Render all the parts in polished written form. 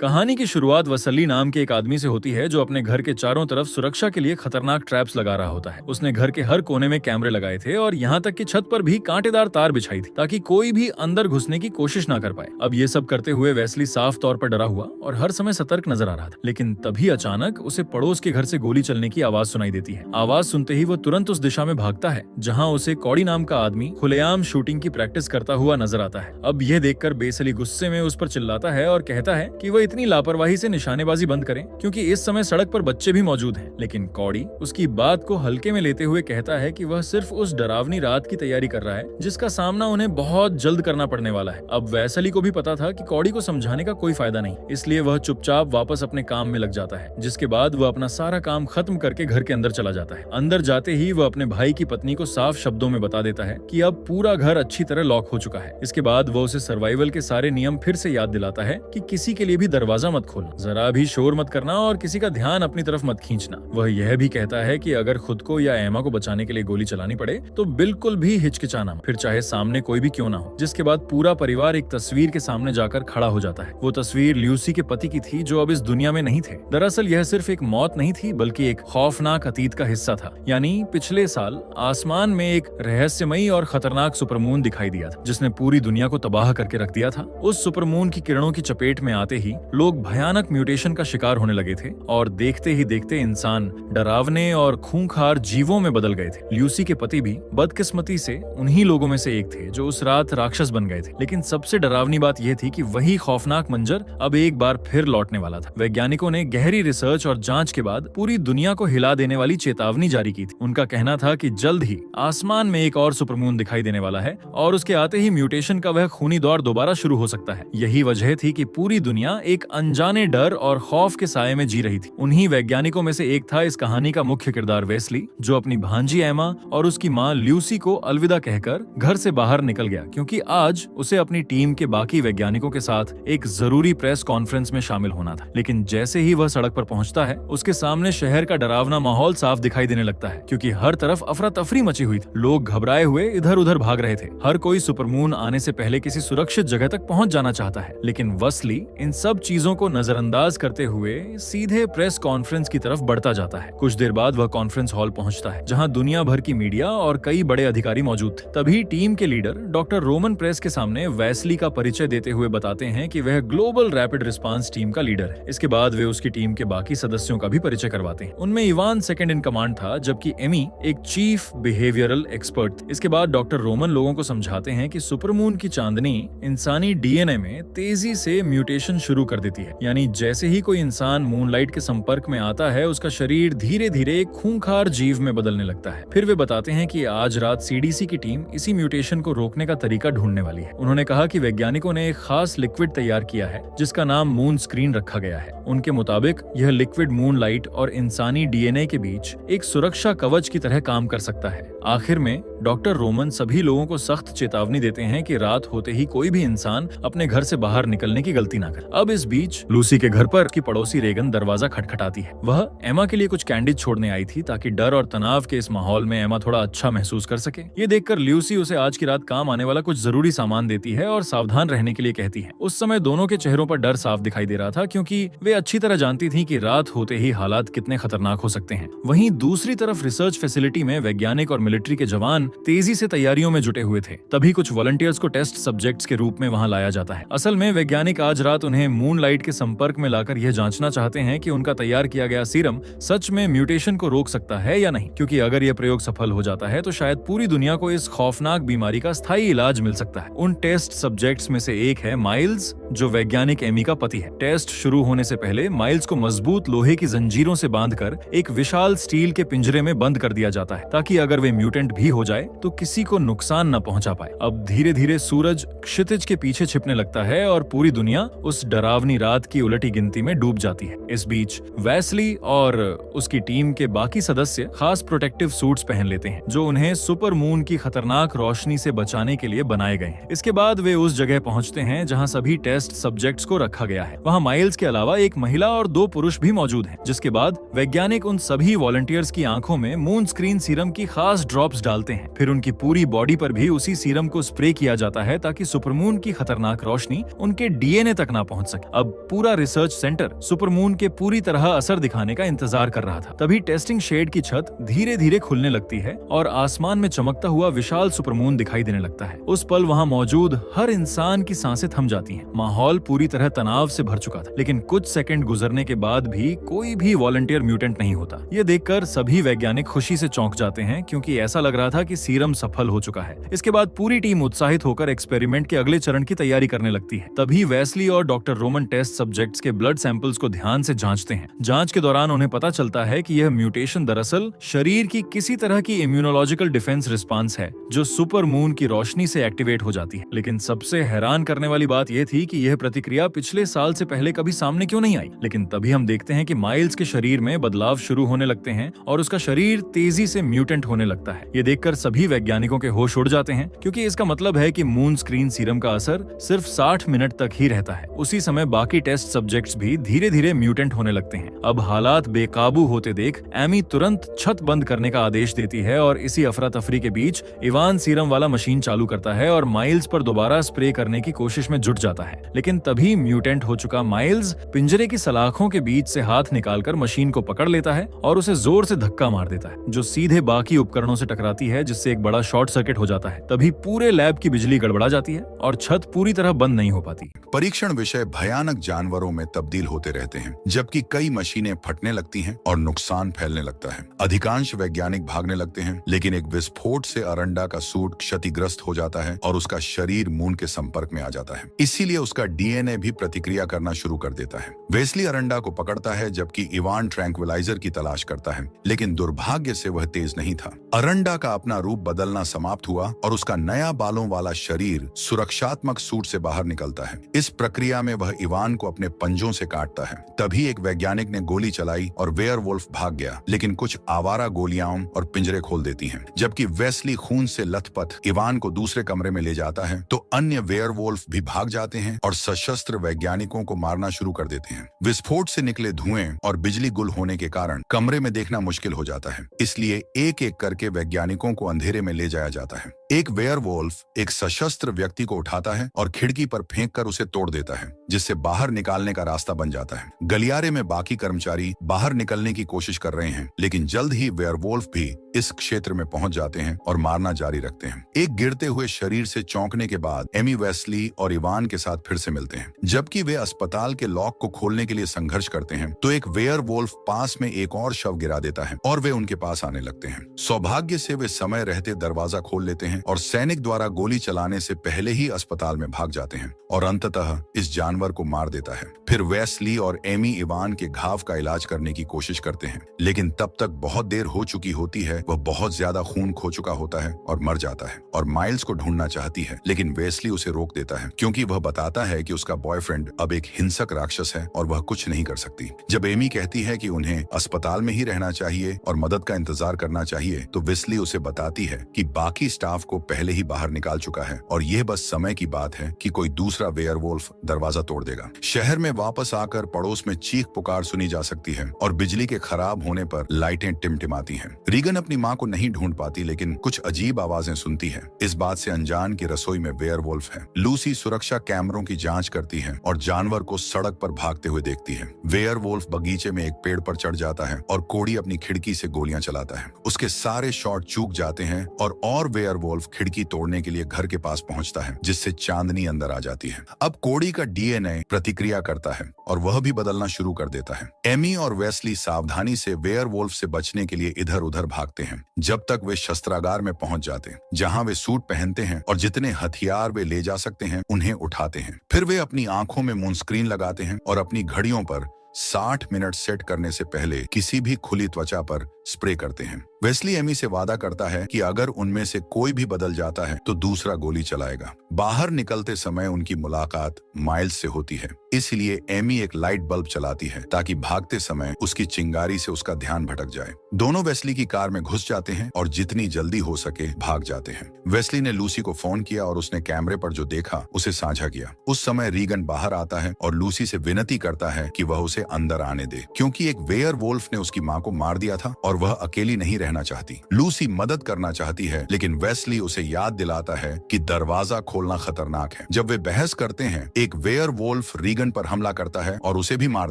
कहानी की शुरुआत वसली नाम के एक आदमी से होती है जो अपने घर के चारों तरफ सुरक्षा के लिए खतरनाक ट्रैप्स लगा रहा होता है। उसने घर के हर कोने में कैमरे लगाए थे और यहाँ तक कि छत पर भी कांटेदार तार बिछाई थी ताकि कोई भी अंदर घुसने की कोशिश ना कर पाए। अब ये सब करते हुए वेस्ली साफ तौर पर डरा हुआ और हर समय सतर्क नजर आ रहा था, लेकिन तभी अचानक उसे पड़ोस के घर से गोली चलने की आवाज सुनाई देती है। आवाज सुनते ही वो तुरंत उस दिशा में भागता है जहाँ उसे कौड़ी नाम का आदमी खुलेआम शूटिंग की प्रैक्टिस करता हुआ नजर आता है। अब यह देखकर बेसली गुस्से में उस पर चिल्लाता है और कहता है कि वह इतनी लापरवाही से निशानेबाजी बंद करें क्योंकि इस समय सड़क पर बच्चे भी मौजूद हैं। लेकिन कौड़ी उसकी बात को हल्के में लेते हुए कहता है कि वह सिर्फ उस डरावनी रात की तैयारी कर रहा है जिसका सामना उन्हें बहुत जल्द करना पड़ने वाला है। अब वैसली को भी पता था कि कौड़ी को समझाने का कोई फायदा नहीं, इसलिए वह चुपचाप वापस अपने काम में लग जाता है, जिसके बाद वह अपना सारा काम खत्म करके घर के अंदर चला जाता है। अंदर जाते ही वह अपने भाई की पत्नी को साफ शब्दों में बता देता है कि अब पूरा घर अच्छी तरह लॉक हो चुका है। इसके बाद वह उसे सर्वाइवल के सारे नियम फिर से याद दिलाता है कि किसी के लिए भी दरवाजा मत खोलना, जरा भी शोर मत करना और किसी का ध्यान अपनी तरफ मत खींचना। वह यह भी कहता है कि अगर खुद को या एमा को बचाने के लिए गोली चलानी पड़े तो बिल्कुल भी हिचकिचाना, फिर चाहे सामने कोई भी क्यों ना हो। जिसके बाद पूरा परिवार एक तस्वीर के सामने जाकर खड़ा हो जाता है। वो तस्वीर ल्यूसी के पति की थी जो अब इस दुनिया में नहीं थे। दरअसल यह सिर्फ एक मौत नहीं थी बल्कि एक खौफनाक अतीत का हिस्सा था। यानी पिछले साल आसमान में एक रहस्यमयी और खतरनाक सुपरमून दिखाई दिया था जिसने पूरी दुनिया को तबाह करके रख दिया था। उस सुपरमून की किरणों की चपेट में आते ही लोग भयानक म्यूटेशन का शिकार होने लगे थे और देखते ही देखते इंसान डरावने और खूंखार जीवों में बदल गए थे। ल्यूसी के पति भी बदकिस्मती से उन्हीं लोगों में से एक थे जो उस रात राक्षस बन गए थे। लेकिन सबसे डरावनी बात यह थी कि वही खौफनाक मंजर अब एक बार फिर लौटने वाला था। वैज्ञानिकों ने गहरी रिसर्च और जांच के बाद पूरी दुनिया को हिला देने वाली चेतावनी जारी की थी। उनका कहना था कि जल्द ही आसमान में एक और सुपरमून दिखाई देने वाला है और उसके आते ही म्यूटेशन का वह खूनी दौर दोबारा शुरू हो सकता है। यही वजह थी कि पूरी दुनिया एक अनजाने डर और खौफ के साये में जी रही थी। उन्हीं वैज्ञानिकों में से एक था इस कहानी का मुख्य किरदार वेस्ली, जो अपनी भांजी एमा और उसकी माँ ल्यूसी को अलविदा कहकर घर से बाहर निकल गया क्योंकि आज उसे अपनी टीम के बाकी वैज्ञानिकों के साथ एक जरूरी प्रेस कॉन्फ्रेंस में शामिल होना था। लेकिन जैसे ही वह सड़क पर पहुंचता है उसके सामने शहर का डरावना माहौल साफ दिखाई देने लगता है क्योंकि हर तरफ अफरा तफरी मची हुई थी। लोग घबराए हुए इधर उधर भाग रहे थे। हर कोई सुपरमून आने से पहले किसी सुरक्षित जगह तक पहुंच जाना चाहता है। लेकिन वेस्ली इन सब चीजों को नजरअंदाज करते हुए सीधे प्रेस कॉन्फ्रेंस की तरफ बढ़ता जाता है। कुछ देर बाद वह कॉन्फ्रेंस हॉल पहुंचता है जहां दुनिया भर की मीडिया और कई बड़े अधिकारी मौजूद थे। तभी टीम के लीडर डॉक्टर रोमन प्रेस के सामने वेस्ली का परिचय देते हुए बताते हैं कि वह ग्लोबल रैपिड रिस्पांस टीम का लीडर है। इसके बाद वे उसकी टीम के बाकी सदस्यों का भी परिचय करवाते हैं। उनमें इवान सेकंड इन कमांड था जबकि एमी एक चीफ बिहेवियरल एक्सपर्ट थी। इसके बाद डॉक्टर रोमन लोगों को समझाते हैं कि सुपरमून की चांदनी इंसानी डीएनए में तेजी से म्यूटेशन शुरू कर देती है। यानी जैसे ही कोई इंसान मूनलाइट के संपर्क में आता है उसका शरीर धीरे धीरे एक खूंखार जीव में बदलने लगता है। फिर वे बताते हैं कि आज रात सीडीसी की टीम इसी म्यूटेशन को रोकने का तरीका ढूंढने वाली है। उन्होंने कहा कि वैज्ञानिकों ने एक खास लिक्विड तैयार किया है जिसका नाम मून स्क्रीन रखा गया है। उनके मुताबिक यह लिक्विड मूनलाइट और इंसानी डीएनए के बीच एक सुरक्षा कवच की तरह काम कर सकता है। आखिर में डॉक्टर रोमन सभी लोगों को सख्त चेतावनी देते हैं कि रात होते ही कोई भी इंसान अपने घर से बाहर निकलने की गलती ना करे। अब इस बीच लूसी के घर पर उसकी पड़ोसी रेगन दरवाजा खटखटाती है। वह एमा के लिए कुछ कैंडीज छोड़ने आई थी ताकि डर और तनाव के इस माहौल में एमा थोड़ा अच्छा महसूस कर सके। ये देखकर ल्यूसी उसे आज की रात काम आने वाला कुछ जरूरी सामान देती है और सावधान रहने के लिए कहती है। उस समय दोनों के चेहरों पर डर साफ दिखाई दे रहा था क्योंकि वे अच्छी तरह जानती थी कि रात होते ही हालात कितने खतरनाक हो सकते हैं। वहीं दूसरी तरफ रिसर्च फैसिलिटी में वैज्ञानिक और मिलिट्री के जवान तेजी से तैयारियों में जुटे हुए थे। तभी कुछ वॉलंटियर्स को टेस्ट सब्जेक्ट्स के रूप में वहां लाया जाता है। असल में वैज्ञानिक आज रात उन्हें मूनलाइट के संपर्क में लाकर यह जांचना चाहते हैं कि उनका तैयार किया गया सीरम सच में म्यूटेशन को रोक सकता है या नहीं, क्योंकि अगर यह प्रयोग सफल हो जाता है तो शायद पूरी दुनिया को इस खौफनाक बीमारी का स्थायी इलाज मिल सकता है। उन टेस्ट सब्जेक्ट्स में से एक है माइल्स, जो वैज्ञानिक एमी का पति है। टेस्ट शुरू होने से पहले माइल्स को मजबूत लोहे की जंजीरों से बांधकर एक विशाल स्टील के पिंजरे में बंद कर दिया जाता है ताकि अगर वे म्यूटेंट भी हो जाए तो किसी को नुकसान न पहुंचा पाए। अब धीरे धीरे सूरज क्षितिज के पीछे छिपने लगता है और पूरी दुनिया उस डरावनी रात की उलटी गिनती में डूब जाती है। इस बीच वेस्ली और उसकी टीम के बाकी सदस्य खास प्रोटेक्टिव सूट्स पहन लेते हैं जो उन्हें सुपर मून की खतरनाक रोशनी से बचाने के लिए बनाए गए हैं। इसके बाद वे उस जगह पहुंचते हैं जहां सभी टेस्ट सब्जेक्ट्स को रखा गया है। वहां माइल्स के अलावा एक महिला और 2 पुरुष भी मौजूद हैं। जिसके बाद वैज्ञानिक उन सभी वॉलंटियर्स की आंखों में मून स्क्रीन सीरम की खास ड्रॉप्स डालते हैं। फिर उनकी पूरी बॉडी पर भी उसी सीरम को स्प्रे किया जाता है ताकि सुपरमून की खतरनाक रोशनी उनके डीएनए तक ना पहुंच सके। अब पूरा रिसर्च सेंटर सुपरमून के पूरी तरह असर दिखाने का इंतजार कर रहा था। तभी टेस्टिंग शेड की छत धीरे धीरे खुलने लगती है और आसमान में चमकता हुआ विशाल सुपरमून दिखाई देने लगता है। उस पल वहाँ मौजूद हर इंसान की सांसें थम जाती हैं। माहौल पूरी तरह तनाव से भर चुका था, लेकिन कुछ सेकंड गुजरने के बाद भी कोई भी वॉलंटियर म्यूटेंट नहीं होता। ये देखकर सभी वैज्ञानिक खुशी से चौंक जाते हैं, क्योंकि ऐसा लग रहा था कि सीरम सफल हो चुका है। इसके बाद पूरी टीम उत्साहित होकर एक्सपेरिमेंट के अगले चरण की तैयारी करने लगती है। तभी वेस्ली और डॉक्टर रोमन टेस्ट सब्जेक्ट्स के ब्लड सैंपल्स को ध्यान से जांचते हैं। जांच के दौरान उन्हें पता चलता है कि यह म्यूटेशन दरअसल शरीर की किसी तरह की इम्यूनोलॉजिकल डिफेंस रिस्पांस है, जो सुपर मून की रोशनी से एक्टिवेट हो जाती है। लेकिन सबसे हैरान करने वाली बात यह थी कि यह प्रतिक्रिया पिछले साल से पहले कभी सामने क्यों नहीं आई। लेकिन तभी हम देखते हैं कि माइल्स के शरीर में बदलाव शुरू होने लगते हैं और उसका शरीर तेजी से म्यूटेंट होने लगता है। ये देखकर सभी वैज्ञानिकों के होश उड़ जाते हैं, क्योंकि इसका मतलब है कि मून स्क्रीन सीरम का असर सिर्फ 60 मिनट तक ही रहता है। उसी समय बाकी टेस्ट सब्जेक्ट्स भी धीरे धीरे म्यूटेंट होने लगते हैं। अब हालात बेकाबू होते देख एमी तुरंत छत बंद करने का आदेश देती है और इसी अफरा तफरी के बीच इवान सीरम वाला मशीन चालू करता है और माइल्स पर दोबारा स्प्रे करने की कोशिश में जुट जाता है। लेकिन तभी म्यूटेंट हो चुका माइल्स पिंजरे की सलाखों के बीच से हाथ निकालकर मशीन को पकड़ लेता है और उसे जोर से धक्का मार देता है, जो सीधे बाकी उपकरणों से टकराती है, जिससे एक बड़ा शॉर्ट सर्किट हो जाता है। तभी पूरे लैब की बिजली गड़बड़ा जाती है और छत पूरी तरह बंद नहीं हो पाती। परीक्षण विषय भयानक जानवरों में तब्दील होते रहते हैं, जबकि कई मशीनें फटने लगती हैं और नुकसान फैलने लगता है। अधिकांश वैज्ञानिक भागने लगते हैं, लेकिन एक विस्फोट से अरंडा का सूट क्षतिग्रस्त हो जाता है और उसका शरीर मून के संपर्क में आ जाता है। इसीलिए उसका डीएनए भी प्रतिक्रिया करना शुरू कर देता है। वेस्ली अरंडा को पकड़ता है, जबकि इवान ट्रैंक्विलाइजर की तलाश करता है, लेकिन दुर्भाग्य से वह तेज नहीं था। अरंडा का अपना रूप बदलना समाप्त हुआ और उसका नया बालों वाला शरीर सुरक्षात्मक सूट से बाहर निकलता है। इस प्रक्रिया में वह इवान को अपने पंजों से काटता है। तभी एक वैज्ञानिक ने गोली चलाई और वेयरवुल्फ भाग गया, लेकिन कुछ आवारा गोलियां और पिंजरे खोल देती हैं। जबकि वेस्ली खून से लथपथ इवान को दूसरे कमरे में ले जाता है, तो अन्य वेयरवुल्फ भी भाग जाते हैं और सशस्त्र वैज्ञानिकों को मारना शुरू कर देते हैं। विस्फोट से निकले धुएं और बिजली गुल होने के कारण कमरे में देखना मुश्किल हो जाता है, इसलिए एक एक करके वैज्ञानिकों को अंधेरे में ले जाया जाता है। एक वेयरवुल्फ एक सशस्त्र व्यक्ति को उठाता है और खिड़की पर फेंककर उसे तोड़ देता है, जिससे बाहर निकालने का रास्ता बन जाता है। गलियारे में बाकी कर्मचारी बाहर निकलने की कोशिश कर रहे हैं, लेकिन जल्द ही वेयरवुल्फ भी इस क्षेत्र में पहुंच जाते हैं और मारना जारी रखते हैं। एक गिरते हुए शरीर से चौंकने के बाद एमी वेस्ली और इवान के साथ फिर से मिलते हैं। जबकि वे अस्पताल के लॉक को खोलने के लिए संघर्ष करते हैं, तो एक वेयरवुल्फ पास में एक और शव गिरा देता है और वे उनके पास आने लगते हैं। सौभाग्य से वे समय रहते दरवाजा खोल लेते हैं और सैनिक द्वारा गोली चलाने से पहले ही अस्पताल में भाग जाते हैं और अंततः इस जानवर को मार देता है। फिर वेस्ली और एमी इवान के घाव का इलाज करने की कोशिश करते हैं, लेकिन तब तक बहुत देर हो चुकी होती है। वह बहुत ज्यादा खून खो चुका होता है और मर जाता है और माइल्स को ढूंढना चाहती है, लेकिन वेस्ली उसे रोक देता है, क्योंकि वह बताता है कि उसका बॉयफ्रेंड अब एक हिंसक राक्षस है और वह कुछ नहीं कर सकती। जब एमी कहती है कि उन्हें अस्पताल में ही रहना चाहिए और मदद का इंतजार करना चाहिए, तो वेस्ली उसे बताती है कि बाकी स्टाफ को पहले ही बाहर निकाल चुका है और यह बस समय की बात है कि कोई दूसरा वेयरवुल्फ दरवाजा तोड़ देगा। शहर में वापस आकर पड़ोस में चीख पुकार सुनी जा सकती है और बिजली के खराब होने पर लाइटें टिमटिमाती हैं। रीगन अपनी मां को नहीं ढूंढ पाती, लेकिन कुछ अजीब आवाजें सुनती है। इस बात से अनजान की रसोई में वेयरवुल्फ है। लूसी सुरक्षा कैमरों की जांच करती है और जानवर को सड़क पर भागते हुए देखती है। वेयरवुल्फ बगीचे में एक पेड़ पर चढ़ जाता है और कोड़ी अपनी खिड़की से गोलियां चलाता है। उसके सारे शॉट चूक जाते हैं और वेयरवुल्फ खिड़की तोड़ने के लिए घर के पास पहुंचता है, जिससे चांदनी अंदर आ जाती है। अब कोड़ी का डीएनए प्रतिक्रिया करता है और वह भी बदलना शुरू कर देता है। एमी और वेस्ली सावधानी से वेयरवुल्फ से बचने के लिए इधर उधर भागते हैं, जब तक वे शस्त्रागार में पहुंच जाते हैं, जहां वे सूट पहनते हैं और जितने हथियार वे ले जा सकते हैं उन्हें उठाते हैं। फिर वे अपनी आंखों में मून स्क्रीन लगाते हैं और अपनी घड़ियों पर 60 मिनट सेट करने से पहले किसी भी खुली त्वचा पर स्प्रे करते हैं। वेस्ली एमी से वादा करता है कि अगर उनमें से कोई भी बदल जाता है तो दूसरा गोली चलाएगा। बाहर निकलते समय उनकी मुलाकात माइल्स से होती है, इसलिए एमी एक लाइट बल्ब चलाती है ताकि भागते समय उसकी चिंगारी से उसका ध्यान भटक जाए। दोनों वेस्ली की कार में घुस जाते हैं और जितनी जल्दी हो सके भाग जाते हैं। वेस्ली ने लूसी को फोन किया और उसने कैमरे पर जो देखा उसे साझा किया। उस समय रीगन बाहर आता है और लूसी से विनती करता है कि वह उसे अंदर आने दे, क्योंकि एक वेयरवुल्फ ने उसकी मां को मार दिया था और वह अकेली नहीं रहना रहना चाहती। लूसी मदद करना चाहती है, लेकिन वेस्ली उसे याद दिलाता है कि दरवाजा खोलना खतरनाक है। जब वे बहस करते हैं, एक वेयरवुल्फ रीगन पर हमला करता है और उसे भी मार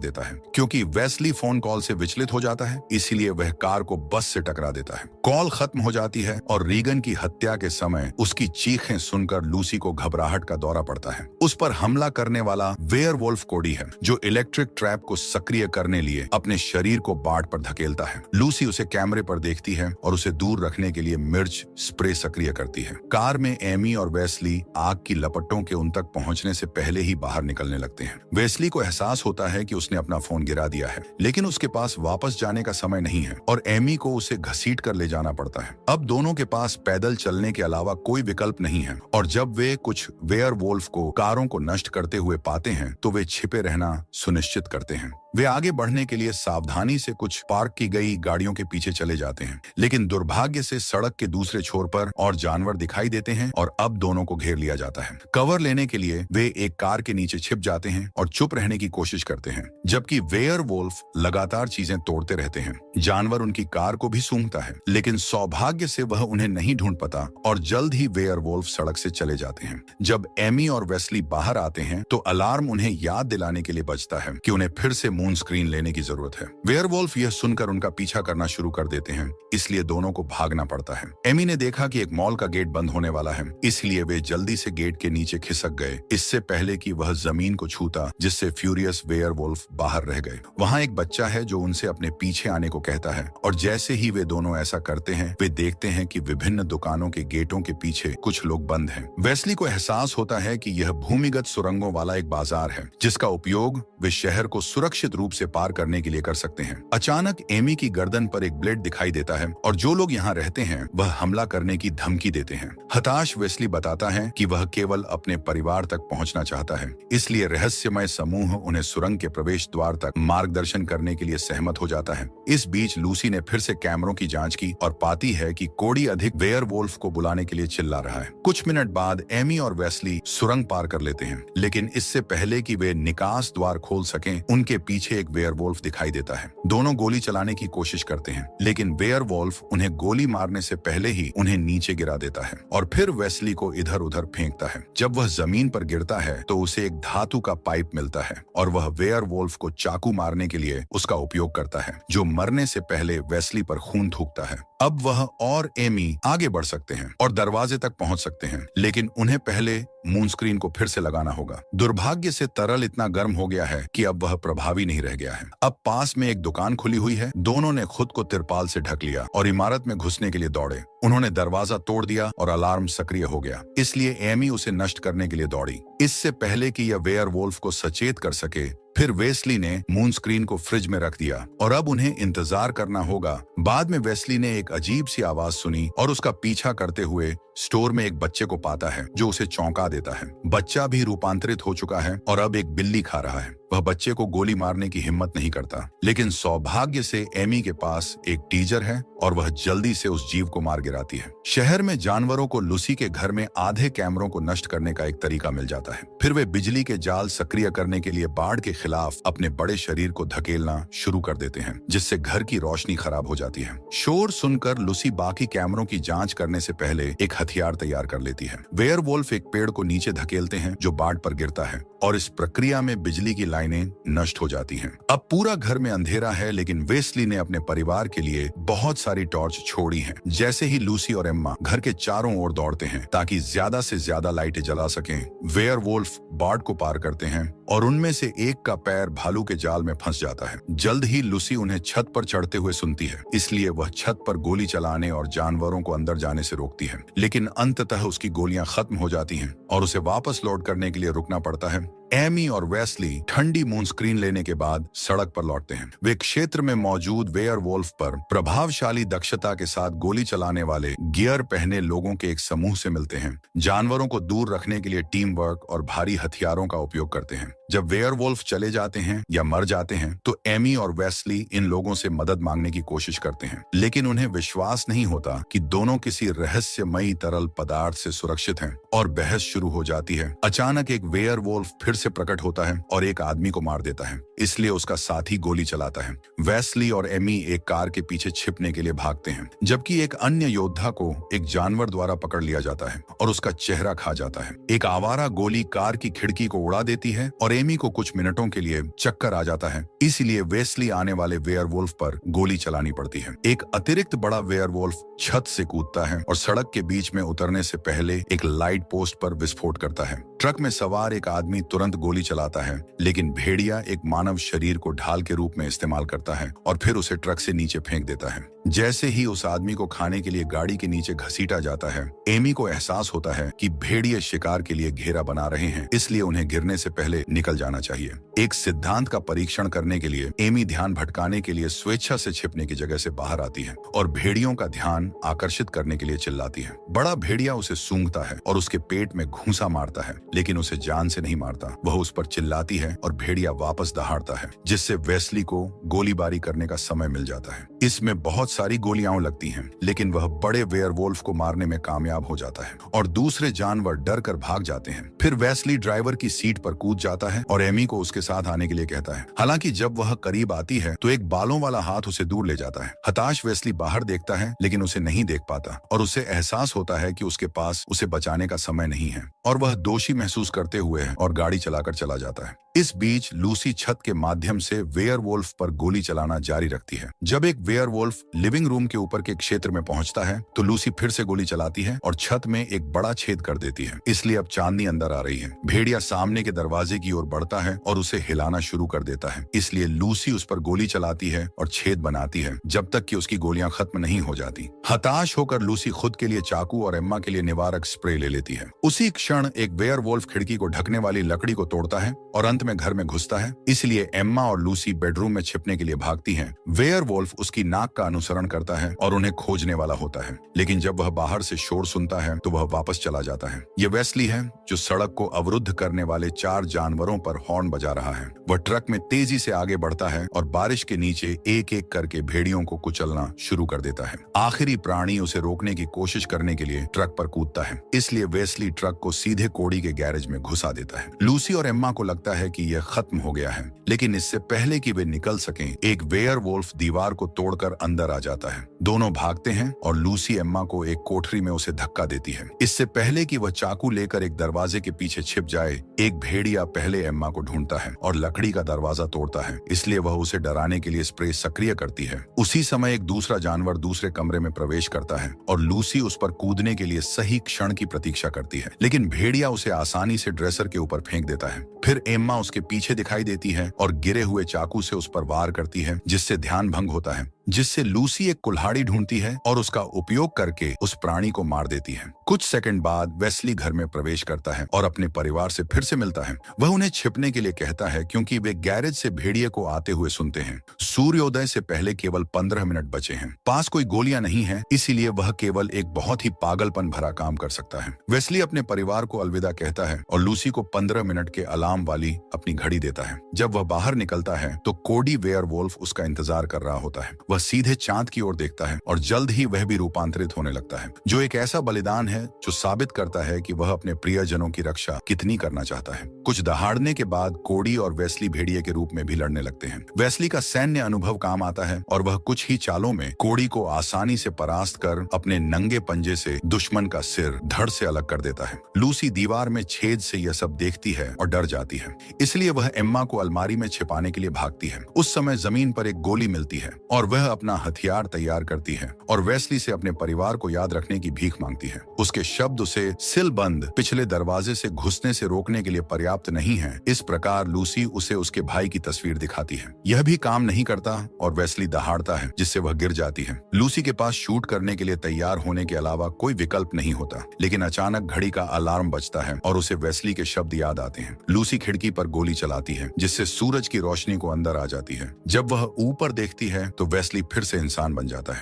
देता है। क्योंकि वेस्ली फोन कॉल से विचलित हो जाता है, इसीलिए वह कार को बस से टकरा देता है। कॉल खत्म हो जाती है और रीगन की हत्या के समय उसकी चीखें सुनकर लूसी को घबराहट का दौरा पड़ता है। उस पर हमला करने वाला वेयरवुल्फ कोडी है, जो इलेक्ट्रिक ट्रैप को सक्रिय करने लिए अपने शरीर को बार्ट पर धकेलता है। लूसी उसे कैमरे पर देखती है और उसे दूर रखने के लिए मिर्च स्प्रे सक्रिय करती है। कार में एमी और वेस्ली आग की लपटों के उन तक पहुंचने से पहले ही बाहर निकलने लगते हैं। वेस्ली को एहसास होता है कि उसने अपना फोन गिरा दिया है, लेकिन उसके पास वापस जाने का समय नहीं है और एमी को उसे घसीट कर ले जाना पड़ता है। अब दोनों के पास पैदल चलने के अलावा कोई विकल्प नहीं है और जब वे कुछ वेयरवुल्फ को कारों को नष्ट करते हुए पाते हैं तो वे छिपे रहना सुनिश्चित करते हैं। वे आगे बढ़ने के लिए सावधानी से कुछ पार्क की गई गाड़ियों के पीछे चले जाते हैं, लेकिन दुर्भाग्य से सड़क के दूसरे छोर पर और जानवर दिखाई देते हैं और अब दोनों को घेर लिया जाता है। कवर लेने के लिए वे एक कार के नीचे छिप जाते हैं और चुप रहने की कोशिश करते हैं, जबकि वेयरवुल्फ लगातार चीजें तोड़ते रहते हैं। जानवर उनकी कार को भी सूंघता है, लेकिन सौभाग्य से वह उन्हें नहीं ढूंढ पाता और जल्द ही वेयरवुल्फ सड़क से चले जाते हैं। जब एमी और वेस्ली बाहर आते हैं तो अलार्म उन्हें याद दिलाने के लिए बजता है कि उन्हें फिर से मून स्क्रीन लेने की जरूरत है। वेयरवुल्फ यह सुनकर उनका पीछा करना शुरू कर देते हैं, इसलिए दोनों को भागना पड़ता है। एमी ने देखा कि एक मॉल का गेट बंद होने वाला है, इसलिए वे जल्दी से गेट के नीचे खिसक गए, इससे पहले कि वह जमीन को छूता, जिससे फ्यूरियस वेयरवुल्फ बाहर रह गए। वहाँ एक बच्चा है जो उनसे अपने पीछे आने को कहता है और जैसे ही वे दोनों ऐसा करते हैं, वे देखते हैं कि विभिन्न दुकानों के गेटों के पीछे कुछ लोग बंद हैं। वेस्ली को एहसास होता है कि यह भूमिगत सुरंगों वाला एक बाजार है, जिसका उपयोग वे शहर को सुरक्षित रूप से पार करने के लिए कर सकते हैं। अचानक एमी की गर्दन पर एक ब्लेड दिखाई देता है और जो लोग यहाँ रहते हैं वह हमला करने की धमकी देते हैं। हताश वेस्ली बताता है कि वह केवल अपने परिवार तक पहुंचना चाहता है, इसलिए रहस्यमय समूह उन्हें सुरंग के प्रवेश द्वार तक मार्गदर्शन करने के लिए सहमत हो जाता है। इस बीच लूसी ने फिर से कैमरों की जांच की और पाती है कि कोडी अधिक वेयरवुल्फ को बुलाने के लिए चिल्ला रहा है। कुछ मिनट बाद एमी और वेस्ली सुरंग पार कर लेते हैं, लेकिन इससे पहले कि वे निकास द्वार खोल सकें, उनके पीछे एक वेयरवुल्फ दिखाई देता है। दोनों गोली चलाने की कोशिश करते हैं, लेकिन वेयरवुल्फ उन्हें गोली मारने से पहले ही उन्हें नीचे गिरा देता है और फिर वेस्ली को इधर उधर फेंकता है। जब वह जमीन पर गिरता है तो उसे एक धातु का पाइप मिलता है और वह वेयरवुल्फ को चाकू मारने के लिए उसका उपयोग करता है, जो मरने से पहले वेस्ली पर खून थूकता है। अब वह और एमी आगे बढ़ सकते हैं और दरवाजे तक पहुंच सकते हैं, लेकिन उन्हें पहले मून स्क्रीन को फिर से लगाना होगा। दुर्भाग्य से तरल इतना गर्म हो गया है कि अब वह प्रभावी नहीं रह गया है। अब पास में एक दुकान खुली हुई है। दोनों ने खुद को तिरपाल से ढक लिया और इमारत में घुसने के लिए दौड़े। उन्होंने दरवाजा तोड़ दिया और अलार्म सक्रिय हो गया, इसलिए एमी उसे नष्ट करने के लिए दौड़ी। इससे पहले कि यह वेयरवुल्फ को सचेत कर सके, फिर वेस्ली ने मून स्क्रीन को फ्रिज में रख दिया और अब उन्हें इंतजार करना होगा। बाद में वेस्ली ने एक अजीब सी आवाज सुनी और उसका पीछा करते हुए स्टोर में एक बच्चे को पाता है, जो उसे चौंका देता है। बच्चा भी रूपांतरित हो चुका है और अब एक बिल्ली खा रहा है। वह बच्चे को गोली मारने की हिम्मत नहीं करता, लेकिन सौभाग्य से एमी के पास एक टीजर है और वह जल्दी से उस जीव को मार गिराती है। शहर में जानवरों को लूसी के घर में आधे कैमरों को नष्ट करने का एक तरीका मिल जाता है। फिर वे बिजली के जाल सक्रिय करने के लिए बाढ़ के खिलाफ अपने बड़े शरीर को धकेलना शुरू कर देते हैं, जिससे घर की रोशनी खराब हो जाती है। शोर सुनकर लूसी बाकी कैमरों की जांच करने से पहले एक हथियार तैयार कर लेती है। वेयरवुल्फ एक पेड़ को नीचे धकेलते हैं जो बाढ़ पर गिरता है और इस प्रक्रिया में बिजली की लाइनें नष्ट हो जाती हैं। अब पूरा घर में अंधेरा है, लेकिन वेस्ली ने अपने परिवार के लिए बहुत सारी टॉर्च छोड़ी हैं। जैसे ही लूसी और एम्मा घर के चारों ओर दौड़ते हैं ताकि ज्यादा से ज्यादा लाइटें जला सकें, वेयरवुल्फ बाढ़ को पार करते हैं और उनमें से एक का पैर भालू के जाल में फंस जाता है। जल्द ही लूसी उन्हें छत पर चढ़ते हुए सुनती है, इसलिए वह छत पर गोली चलाने और जानवरों को अंदर जाने से रोकती है, लेकिन अंततः उसकी गोलियां खत्म हो जाती हैं और उसे वापस लोड करने के लिए रुकना पड़ता है। एमी और वेस्ली ठंडी मून स्क्रीन लेने के बाद सड़क पर लौटते हैं। वे क्षेत्र में मौजूद वेयरवुल्फ पर प्रभावशाली दक्षता के साथ गोली चलाने वाले गियर पहने लोगों के एक समूह से मिलते हैं। जानवरों को दूर रखने के लिए टीम वर्क और भारी हथियारों का उपयोग करते हैं। जब वेयरवुल्फ चले जाते हैं या मर जाते हैं तो एमी और वेस्ली इन लोगों से मदद मांगने की कोशिश करते हैं, लेकिन उन्हें विश्वास नहीं होता कि दोनों किसी रहस्यमयी तरल पदार्थ से सुरक्षित हैं और बहस शुरू हो जाती है। अचानक एक वेयरवुल्फ फिर से प्रकट होता है और एक आदमी को मार देता है, इसलिए उसका साथी गोली चलाता है। वेस्ली और एमी एक कार के पीछे छिपने के लिए भागते हैं, जबकि एक अन्य योद्धा को एक जानवर द्वारा पकड़ लिया जाता है और उसका चेहरा खा जाता है। एक आवारा गोली कार की खिड़की को उड़ा देती है और एमी को कुछ मिनटों के लिए चक्कर आ जाता है, इसलिए वेस्ली आने वाले वेयरवुल्फ पर गोली चलानी पड़ती है। एक अतिरिक्त बड़ा वेयरवुल्फ छत से कूदता है और सड़क के बीच में उतरने से पहले एक लाइट पोस्ट पर विस्फोट करता है। ट्रक में सवार एक आदमी तुरंत गोली चलाता है, लेकिन भेड़िया एक मानव शरीर को ढाल के रूप में इस्तेमाल करता है और फिर उसे ट्रक से नीचे फेंक देता है। जैसे ही उस आदमी को खाने के लिए गाड़ी के नीचे घसीटा जाता है, एमी को एहसास होता है कि भेड़िए शिकार के लिए घेरा बना रहे हैं, इसलिए उन्हें गिरने से पहले निकल जाना चाहिए। एक सिद्धांत का परीक्षण करने के लिए एमी ध्यान भटकाने के लिए स्वेच्छा से छिपने की जगह से बाहर आती है और भेड़ियों का ध्यान आकर्षित करने के लिए चिल्लाती है। बड़ा भेड़िया उसे सूंघता है और उसके पेट में घूंसा मारता है, लेकिन उसे जान से नहीं मारता। वह उस पर चिल्लाती है और भेड़िया वापस दहाड़ता है, जिससे वेस्ली को गोलीबारी करने का समय मिल जाता है। इसमें बहुत सारी गोलियां लगती हैं, लेकिन वह बड़े वेयरवुल्फ को मारने में कामयाब हो जाता है और दूसरे जानवर डर कर भाग जाते हैं। फिर वेस्ली ड्राइवर की सीट पर कूद जाता है और एमी को उसके साथ आने के लिए कहता है। हालांकि जब वह करीब आती है तो एक बालों वाला हाथ उसे दूर ले जाता है। हताश वेस्ली बाहर देखता है, लेकिन उसे नहीं देख पाता और उसे एहसास होता है कि उसके पास उसे बचाने का समय नहीं है और वह दोषी महसूस करते हुए और गाड़ी चलाकर चला जाता है। इस बीच लूसी छत के माध्यम से वेयरवुल्फ पर गोली चलाना जारी रखती है। जब एक वेयरवुल्फ लिविंग रूम के ऊपर के क्षेत्र में पहुंचता है तो लूसी फिर से गोली चलाती है और छत में एक बड़ा छेद कर देती है, इसलिए अब चांदनी अंदर आ रही है। भेड़िया सामने के दरवाजे की ओर बढ़ता है और उसे हिलाना शुरू कर देता है, इसलिए लूसी उस पर गोली चलाती है और छेद बनाती है जब तक कि उसकी गोलियां खत्म नहीं हो जाती। हताश होकर लूसी खुद के लिए चाकू और एम्मा के लिए निवारक स्प्रे ले लेती है। उसी क्षण एक वेयरवुल्फ खिड़की को ढकने वाली लकड़ी को तोड़ता है और अंत में घर में घुसता है, इसलिए एम्मा और लूसी बेडरूम में छिपने के लिए भागती हैं। वेयरवुल्फ उसकी नाक का अनुसरण करता है और उन्हें खोजने वाला होता है, लेकिन जब वह बाहर से शोर सुनता है तो वह वापस चला जाता है। ये वेस्ली है जो सड़क को अवरुद्ध करने वाले 4 जानवरों पर हॉर्न बजा रहा है। वह ट्रक में तेजी से आगे बढ़ता है और बारिश के नीचे एक एक करके भेड़ियों को कुचलना शुरू कर देता है। आखिरी प्राणी उसे रोकने की कोशिश करने के लिए ट्रक पर कूदता है, इसलिए वेस्ली ट्रक को सीधे कोड़ी के गैरेज में घुसा देता है। लूसी और एम्मा को लगता है कि यह खत्म हो गया है, लेकिन इससे पहले कि वे निकल सकें, एक वेयरवुल्फ दीवार को तोड़कर अंदर आ जाता है। दोनों भागते हैं और लूसी एम्मा को एक कोठरी में उसे धक्का देती है। इससे पहले कि वह चाकू लेकर एक दरवाजे के पीछे छिप जाए, एक भेड़िया पहले एम्मा को ढूंढता है और लकड़ी का दरवाजा तोड़ता है, इसलिए वह उसे डराने के लिए स्प्रे सक्रिय करती है। उसी समय एक दूसरा जानवर दूसरे कमरे में प्रवेश करता है और लूसी उस पर कूदने के लिए सही क्षण की प्रतीक्षा करती है, लेकिन भेड़िया उसे आसानी से ड्रेसर के ऊपर फेंक देता है। फिर एम्मा उसके पीछे दिखाई देती है और गिरे हुए चाकू से उस पर वार करती है, जिससे ध्यान भंग होता है, जिससे लूसी एक कुल्हाड़ी ढूंढती है और उसका उपयोग करके उस प्राणी को मार देती है। कुछ सेकंड बाद वेस्ली घर में प्रवेश करता है और अपने परिवार से फिर से मिलता है। वह उन्हें छिपने के लिए कहता है क्योंकि वे गैरेज से भेड़िए को आते हुए सुनते हैं। सूर्योदय से पहले केवल 15 मिनट बचे हैं। पास कोई गोलियां नहीं है, इसीलिए वह केवल एक बहुत ही पागलपन भरा काम कर सकता है। वेस्ली अपने परिवार को अलविदा कहता है और लूसी को 15 मिनट के अलार्म वाली अपनी घड़ी देता है। जब वह बाहर निकलता है तो कोडी वेयरवुल्फ उसका इंतजार कर रहा होता है। वह सीधे चांद की ओर देखता है और जल्द ही वह भी रूपांतरित होने लगता है, जो एक ऐसा बलिदान है जो साबित करता है कि वह अपने प्रियजनों की रक्षा कितनी करना चाहता है। कुछ दहाड़ने के बाद कोडी और वेस्ली भेड़िए के रूप में भी लड़ने लगते हैं। वेस्ली का सैन्य अनुभव काम आता है और वह कुछ ही चालों में कोडी को आसानी से परास्त कर अपने नंगे पंजे से दुश्मन का सिर धड़ से अलग कर देता है। लूसी दीवार में छेद से यह सब देखती है और डर जाती है, इसलिए वह एम्मा को अलमारी में छिपाने के लिए भागती है। उस समय जमीन पर एक गोली मिलती है और वह अपना हथियार तैयार करती है और वेस्ली से अपने परिवार को याद रखने की भीख मांगती है। उसके शब्द उसे सिल बंद पिछले दरवाजे से घुसने से रोकने के लिए पर्याप्त नहीं है। इस प्रकार लूसी उसे उसके भाई की तस्वीर दिखाती है। यह भी काम नहीं करता और वेस्ली दहाड़ता है, जिससे वह गिर जाती है। लूसी के पास शूट करने के लिए तैयार होने के अलावा कोई विकल्प नहीं होता, लेकिन अचानक घड़ी का अलार्म बजता है और उसे वेस्ली के शब्द याद आते हैं। लूसी खिड़की पर गोली चलाती है, जिससे सूरज की रोशनी को अंदर आ जाती है। जब वह ऊपर देखती है तो वेस्ली फिर से इंसान बन जाता है।